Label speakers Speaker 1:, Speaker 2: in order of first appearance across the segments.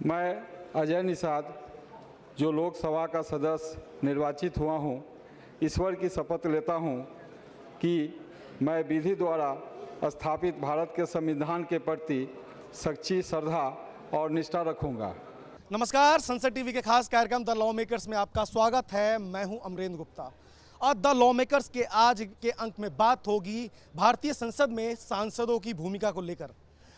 Speaker 1: मैं अजय निषाद जो लोकसभा का सदस्य निर्वाचित हुआ हूँ, ईश्वर की शपथ लेता हूँ कि मैं विधि द्वारा स्थापित भारत के संविधान के प्रति सच्ची श्रद्धा और निष्ठा रखूँगा।
Speaker 2: नमस्कार, संसद टीवी के खास कार्यक्रम द लॉ मेकर्स में आपका स्वागत है। मैं हूं अमरेंद्र गुप्ता और द लॉ मेकर्स के आज के अंक में बात होगी भारतीय संसद में सांसदों की भूमिका को लेकर।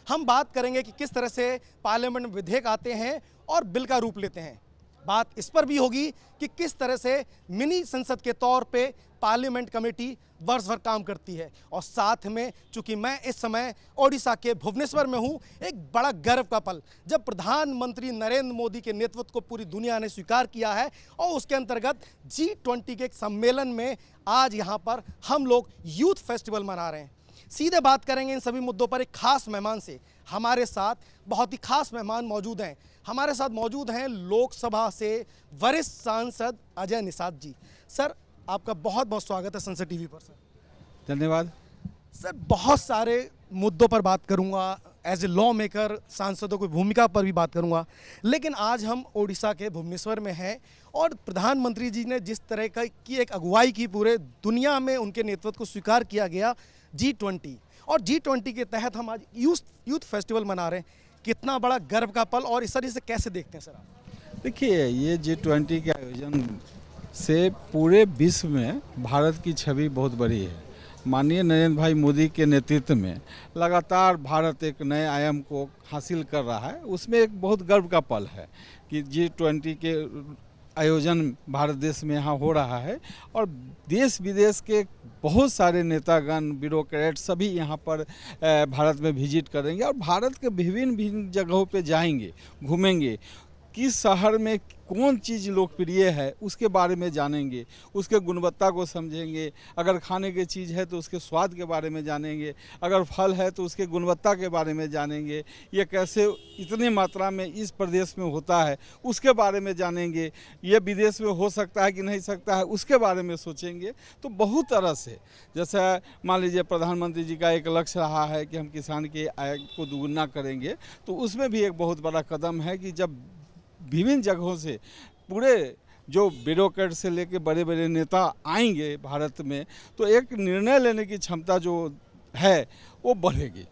Speaker 2: हम बात करेंगे कि किस तरह से पार्लियामेंट में विधेयक आते हैं और बिल का रूप लेते हैं। बात इस पर भी होगी कि किस तरह से मिनी संसद के तौर पे पार्लियामेंट कमेटी वर्ष भर काम करती है। और साथ में चूंकि मैं इस समय ओडिशा के भुवनेश्वर में हूं, एक बड़ा गर्व का पल जब प्रधानमंत्री नरेंद्र मोदी के नेतृत्व को पूरी दुनिया ने स्वीकार किया है और उसके अंतर्गत G20 के एक सम्मेलन में आज यहां पर हम लोग यूथ फेस्टिवल मना रहे हैं। सीधे बात करेंगे इन सभी मुद्दों पर एक खास मेहमान से। हमारे साथ बहुत ही खास मेहमान मौजूद हैं। हमारे साथ मौजूद हैं लोकसभा से वरिष्ठ सांसद अजय निषाद जी। सर, आपका बहुत बहुत स्वागत है संसद टीवी पर। सर
Speaker 1: धन्यवाद।
Speaker 2: सर, बहुत सारे मुद्दों पर बात करूंगा, एज ए लॉ मेकर सांसदों की भूमिका पर भी बात करूंगा, लेकिन आज हम ओडिशा के भुवनेश्वर में हैं और प्रधानमंत्री जी ने जिस तरह की एक अगुवाई की, पूरे दुनिया में उनके नेतृत्व को स्वीकार किया गया G20, और G20 के तहत हम आज यूथ फेस्टिवल मना रहे हैं। कितना बड़ा गर्व का पल, और इस तरह से कैसे देखते हैं सर आप?
Speaker 1: देखिए, ये G20 के आयोजन से पूरे विश्व में भारत की छवि बहुत बड़ी है। माननीय नरेंद्र भाई मोदी के नेतृत्व में लगातार भारत एक नए आयाम को हासिल कर रहा है। उसमें एक बहुत गर्व का पल है कि G20 के आयोजन भारत देश में यहाँ हो रहा है और देश विदेश के बहुत सारे नेतागण, ब्यूरोक्रेट सभी यहाँ पर भारत में विजिट करेंगे और भारत के विभिन्न विभिन्न जगहों पे जाएंगे, घूमेंगे। किस शहर में कौन चीज़ लोकप्रिय है उसके बारे में जानेंगे, उसके गुणवत्ता को समझेंगे। अगर खाने की चीज़ है तो उसके स्वाद के बारे में जानेंगे, अगर फल है तो उसके गुणवत्ता के बारे में जानेंगे, ये कैसे इतनी मात्रा में इस प्रदेश में होता है उसके बारे में जानेंगे, ये विदेश में हो सकता है कि नहीं सकता है उसके बारे में सोचेंगे। तो बहुत तरह से, जैसा मान लीजिए प्रधानमंत्री जी का एक लक्ष्य रहा है कि हम किसान की आय को दोगुना करेंगे, तो उसमें भी एक बहुत बड़ा कदम है कि जब विभिन्न जगहों से पूरे जो ब्यूरोक्रेट से लेकर बड़े बड़े नेता आएंगे भारत में, तो एक निर्णय लेने की क्षमता जो है वो बढ़ेगी।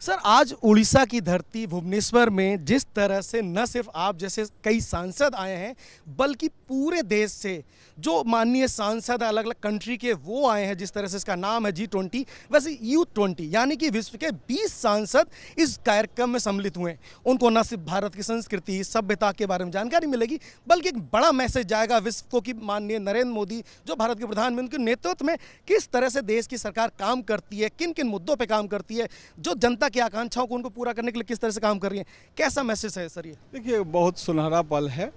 Speaker 2: सर, आज उड़ीसा की धरती भुवनेश्वर में जिस तरह से न सिर्फ आप जैसे कई सांसद आए हैं, बल्कि पूरे देश से जो माननीय सांसद अलग अलग कंट्री के वो आए हैं, जिस तरह से इसका नाम है G20, वैसे यूथ 20 यानी कि विश्व के 20 सांसद इस कार्यक्रम में सम्मिलित हुए हैं। उनको न सिर्फ भारत की संस्कृति सभ्यता के बारे में जानकारी मिलेगी, बल्कि एक बड़ा मैसेज जाएगा विश्व को कि माननीय नरेंद्र मोदी जो भारत के प्रधानमंत्री के नेतृत्व में किस तरह से देश की सरकार काम करती है, किन किन मुद्दों पर काम करती है, जो जनता की आकांक्षाओं को उनको पूरा करने के लिए किस तरह से काम कर रही है। कैसा मैसेज है सर ये?
Speaker 1: देखिए, बहुत सुनहरा पल है।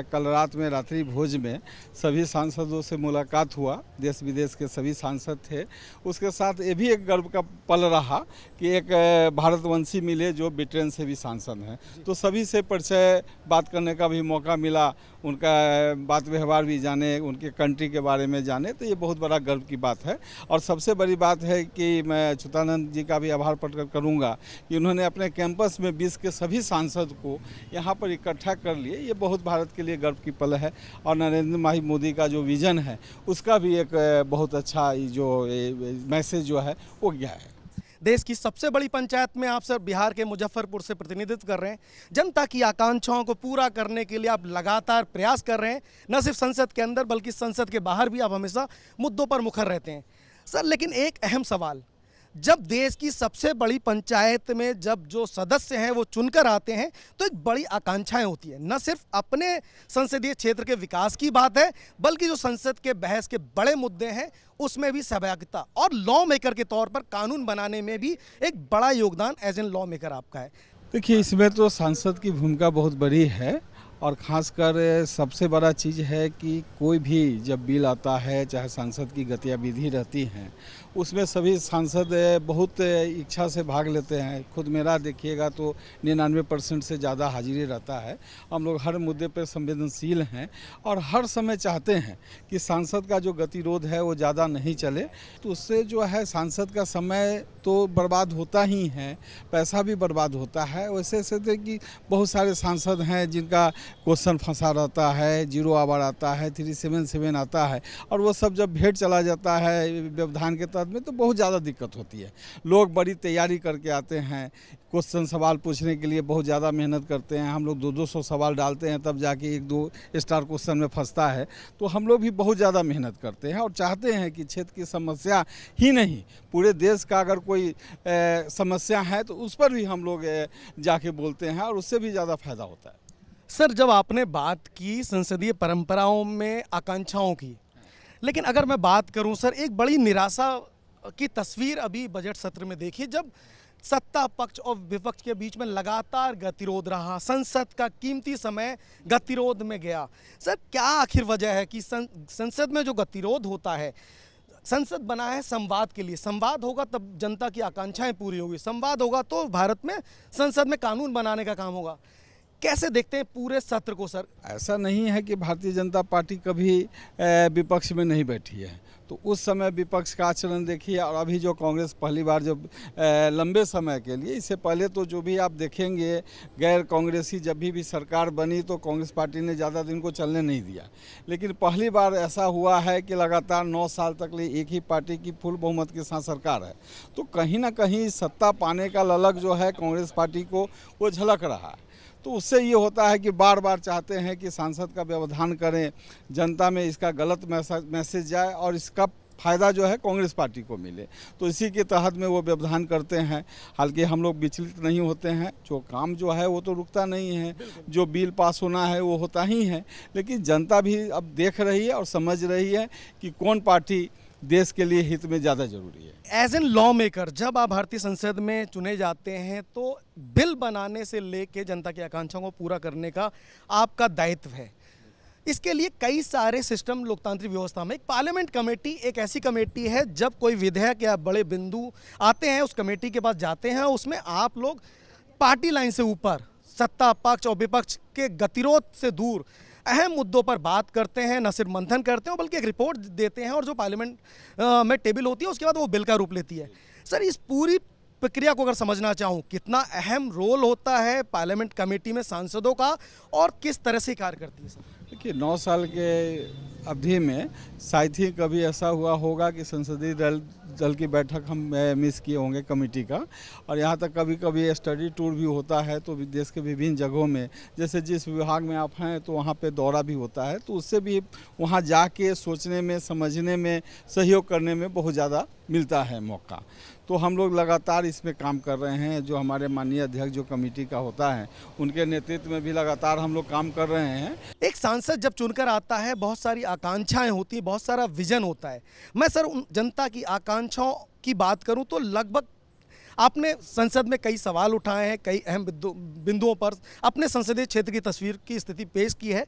Speaker 1: कल रात में रात्रि भोज में सभी सांसदों से मुलाकात हुआ, देश विदेश के सभी सांसद थे। उसके साथ ये भी एक गर्व का पल रहा कि एक भारतवंशी मिले जो ब्रिटेन से भी सांसद हैं, तो सभी से परिचय बात करने का भी मौका मिला, उनका बात व्यवहार भी जाने, उनके कंट्री के बारे में जाने, तो ये बहुत बड़ा गर्व की बात है। और सबसे बड़ी बात है कि मैं अच्युतानंद जी का भी आभार प्रकट करूंगा कि उन्होंने अपने कैंपस में विश्व के सभी सांसद को यहाँ पर इकट्ठा कर लिए। ये बहुत भारत के लिए गर्व की पल है और नरेंद्र भाई मोदी का जो विजन है उसका भी एक बहुत अच्छा जो मैसेज जो है वो गया है।
Speaker 2: देश की सबसे बड़ी पंचायत में आप सर बिहार के मुजफ्फरपुर से प्रतिनिधित्व कर रहे हैं। जनता की आकांक्षाओं को पूरा करने के लिए आप लगातार प्रयास कर रहे हैं, न सिर्फ संसद के अंदर बल्कि संसद के बाहर भी आप हमेशा मुद्दों पर मुखर रहते हैं। सर, लेकिन एक अहम सवाल, जब देश की सबसे बड़ी पंचायत में जब जो सदस्य हैं वो चुनकर आते हैं, तो एक बड़ी आकांक्षाएं होती हैं। न सिर्फ अपने संसदीय क्षेत्र के विकास की बात है, बल्कि जो संसद के बहस के बड़े मुद्दे हैं उसमें भी सहभागिता, और लॉ मेकर के तौर पर कानून बनाने में भी एक बड़ा योगदान एज एन लॉ मेकर आपका है।
Speaker 1: देखिए, इसमें तो सांसद की भूमिका बहुत बड़ी है और ख़ासकर सबसे बड़ा चीज़ है कि कोई भी जब बिल आता है, चाहे सांसद की गतिविधि रहती हैं, उसमें सभी सांसद बहुत इच्छा से भाग लेते हैं। खुद मेरा देखिएगा तो 99% से ज़्यादा हाजिरी रहता है। हम लोग हर मुद्दे पर संवेदनशील हैं और हर समय चाहते हैं कि सांसद का जो गतिरोध है वो ज़्यादा नहीं चले। तो उससे जो है सांसद का समय तो बर्बाद होता ही है, पैसा भी बर्बाद होता है। वैसे ऐसे थे कि बहुत सारे सांसद हैं जिनका क्वेश्चन फंसा रहता है, 0 आवर आता है, 377 आता है, और वो सब जब भेंट चला जाता है व्यवधान के तहत में तो बहुत ज़्यादा दिक्कत होती है। लोग बड़ी तैयारी करके आते हैं, क्वेश्चन सवाल पूछने के लिए बहुत ज़्यादा मेहनत करते हैं। हम लोग 200 सवाल डालते हैं तब जाके 1-2 स्टार क्वेश्चन में फंसता है। तो हम लोग भी बहुत ज़्यादा मेहनत करते हैं और चाहते हैं कि क्षेत्र की समस्या ही नहीं, पूरे देश का अगर कोई समस्या है तो उस पर भी हम लोग जाके बोलते हैं और उससे भी ज़्यादा फायदा होता है।
Speaker 2: सर, जब आपने बात की संसदीय परंपराओं में आकांक्षाओं की, लेकिन अगर मैं बात करूं सर, एक बड़ी निराशा की तस्वीर अभी बजट सत्र में देखी, जब सत्ता पक्ष और विपक्ष के बीच में लगातार गतिरोध रहा, संसद का कीमती समय गतिरोध में गया। सर, क्या आखिर वजह है कि संसद में जो गतिरोध होता है, संसद बना है संवाद के लिए, संवाद होगा तब जनता की आकांक्षाएं पूरी होगी, संवाद होगा तो भारत में संसद में कानून बनाने का काम होगा। कैसे देखते हैं पूरे सत्र को सर?
Speaker 1: ऐसा नहीं है कि भारतीय जनता पार्टी कभी विपक्ष में नहीं बैठी है। तो उस समय विपक्ष का आचरण देखिए, और अभी जो कांग्रेस पहली बार जब लंबे समय के लिए, इससे पहले तो जो भी आप देखेंगे गैर कांग्रेसी जब भी सरकार बनी तो कांग्रेस पार्टी ने ज़्यादा दिन को चलने नहीं दिया। लेकिन पहली बार ऐसा हुआ है कि लगातार 9 साल तक लिए एक ही पार्टी की फुल बहुमत के साथ सरकार है। तो कहीं ना कहीं सत्ता पाने का ललक जो है कांग्रेस पार्टी को वो झलक रहा है। तो उससे ये होता है कि बार बार चाहते हैं कि सांसद का व्यवधान करें, जनता में इसका गलत मैसेज जाए और इसका फ़ायदा जो है कांग्रेस पार्टी को मिले। तो इसी के तहत में वो व्यवधान करते हैं। हालांकि हम लोग विचलित नहीं होते हैं, जो काम जो है वो तो रुकता नहीं है, जो बिल पास होना है वो होता ही है। लेकिन जनता भी अब देख रही है और समझ रही है कि कौन पार्टी देश के लिए हित में ज़्यादा जरूरी है।
Speaker 2: एज एन लॉ मेकर जब आप भारतीय संसद में चुने जाते हैं तो बिल बनाने से लेके जनता की आकांक्षाओं को पूरा करने का आपका दायित्व है। इसके लिए कई सारे सिस्टम लोकतांत्रिक व्यवस्था में, एक पार्लियामेंट कमेटी एक ऐसी कमेटी है, जब कोई विधेयक या बड़े बिंदु आते हैं उस कमेटी के पास जाते हैं, उसमें आप लोग पार्टी लाइन से ऊपर सत्ता पक्ष और विपक्ष के गतिरोध से दूर अहम मुद्दों पर बात करते हैं, न सिर्फ मंथन करते हैं बल्कि एक रिपोर्ट देते हैं, और जो पार्लियामेंट में टेबल होती है उसके बाद वो बिल का रूप लेती है। सर, इस पूरी प्रक्रिया को अगर समझना चाहूँ, कितना अहम रोल होता है पार्लियामेंट कमेटी में सांसदों का और किस तरह से कार्य करती है सर?
Speaker 1: देखिए, 9 साल के अवधि में शायद ही कभी ऐसा हुआ होगा कि संसदीय दल की बैठक हम मिस किए होंगे कमेटी का। और यहाँ तक कभी कभी स्टडी टूर भी होता है, तो देश के विभिन्न जगहों में, जैसे जिस विभाग में आप हैं तो वहाँ पे दौरा भी होता है, तो उससे भी वहाँ जाके सोचने में, समझने में, सहयोग करने में बहुत ज़्यादा मिलता है मौका। तो हम लोग लगातार इसमें काम कर रहे हैं। जो हमारे माननीय अध्यक्ष जो कमेटी का होता है उनके नेतृत्व में भी लगातार हम लोग काम कर रहे हैं।
Speaker 2: एक सांसद जब चुनकर आता है, बहुत सारी आकांक्षाएं होती हैं, बहुत सारा विजन होता है। मैं सर उन जनता की आकांक्षाओं की बात करूं तो लगभग आपने संसद में कई सवाल उठाए हैं, कई अहम बिंदुओं पर अपने संसदीय क्षेत्र की तस्वीर की स्थिति पेश की है।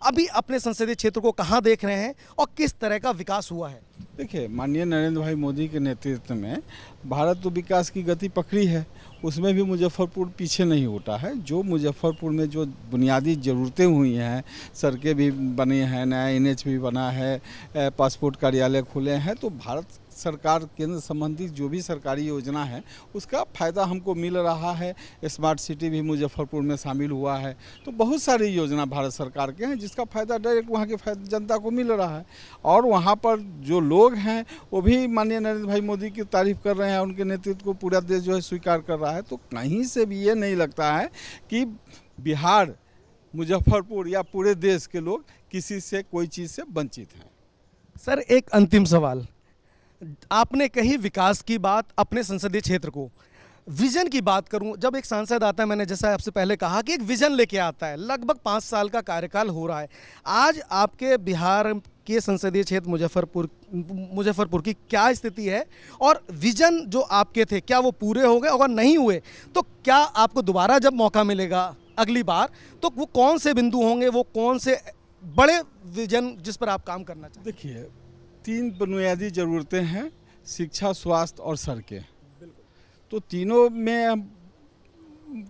Speaker 2: अभी अपने संसदीय क्षेत्र को कहाँ देख रहे हैं और किस तरह का विकास हुआ है?
Speaker 1: देखिए, माननीय नरेंद्र भाई मोदी के नेतृत्व में भारत तो विकास की गति पकड़ी है, उसमें भी मुजफ्फरपुर पीछे नहीं हटा है। जो मुजफ्फरपुर में जो बुनियादी ज़रूरतें हुई हैं, सड़कें भी बनी हैं, नया NH भी बना है, पासपोर्ट कार्यालय खुले हैं, तो भारत सरकार केंद्र संबंधित जो भी सरकारी योजना है उसका फ़ायदा हमको मिल रहा है। स्मार्ट सिटी भी मुजफ्फरपुर में शामिल हुआ है। तो बहुत सारी योजना भारत सरकार के हैं जिसका फ़ायदा डायरेक्ट वहाँ के जनता को मिल रहा है। और वहाँ पर जो लोग हैं वो भी माननीय नरेंद्र भाई मोदी की तारीफ़ कर रहे हैं, उनके नेतृत्व को पूरा देश जो है स्वीकार कर रहा है। तो कहीं से भी ये नहीं लगता है कि बिहार, मुजफ्फरपुर या पूरे देश के लोग किसी से कोई चीज़ से वंचित हैं।
Speaker 2: सर, एक अंतिम सवाल, आपने कही विकास की बात, अपने संसदीय क्षेत्र को विजन की बात करूं, जब एक सांसद आता है, मैंने जैसा आपसे पहले कहा कि एक विजन लेके आता है, लगभग 5 साल का कार्यकाल हो रहा है। आज आपके बिहार के संसदीय क्षेत्र मुजफ्फरपुर की क्या स्थिति है और विजन जो आपके थे क्या वो पूरे हो गए? अगर नहीं हुए तो क्या आपको दोबारा जब मौका मिलेगा अगली बार, तो वो कौन से बिंदु होंगे, वो कौन से बड़े विजन जिस पर आप काम करना चाहते
Speaker 1: देखिए, 3 बुनियादी ज़रूरतें हैं: शिक्षा, स्वास्थ्य और सड़कें। तो तीनों में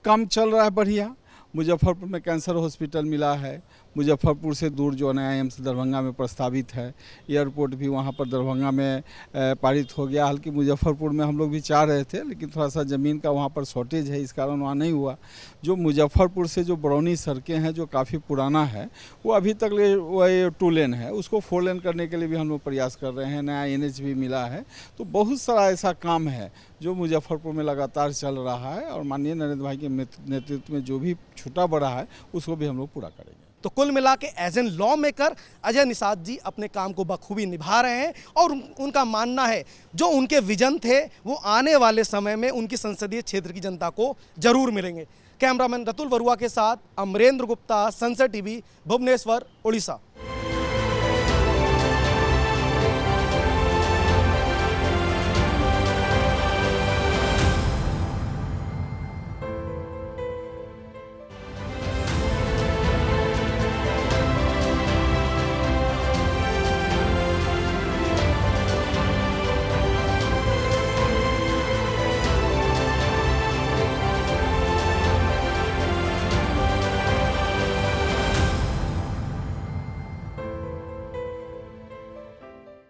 Speaker 1: काम चल रहा है बढ़िया। मुजफ्फरपुर में कैंसर हॉस्पिटल मिला है, मुजफ्फरपुर से दूर जो नया एम्स दरभंगा में प्रस्तावित है, एयरपोर्ट भी वहाँ पर दरभंगा में पारित हो गया। हालांकि मुजफ्फरपुर में हम लोग भी चाह रहे थे, लेकिन थोड़ा सा ज़मीन का वहाँ पर शॉर्टेज है, इस कारण वहाँ नहीं हुआ। जो मुजफ्फरपुर से जो बरौनी सड़कें हैं, जो काफ़ी पुराना है, वो अभी तक वही 2 लेन है, उसको 4 लेन करने के लिए भी हम लोग प्रयास कर रहे हैं। नया NH भी मिला है। तो बहुत सारा ऐसा काम है जो मुजफ्फरपुर में लगातार चल रहा है, और माननीय नरेंद्र भाई के नेतृत्व में जो भी छूटा बड़ा है उसको भी हम लोग पूरा करेंगे।
Speaker 2: तो कुल मिला के as an law maker Ajay Nishad ji अपने काम को बखूबी निभा रहे हैं, और उनका मानना है जो उनके विजन थे वो आने वाले समय में उनकी संसदीय क्षेत्र की जनता को जरूर मिलेंगे। कैमरामैन रतुल बरुआ के साथ अमरेंद्र गुप्ता, संसद टीवी, भुवनेश्वर, उड़ीसा।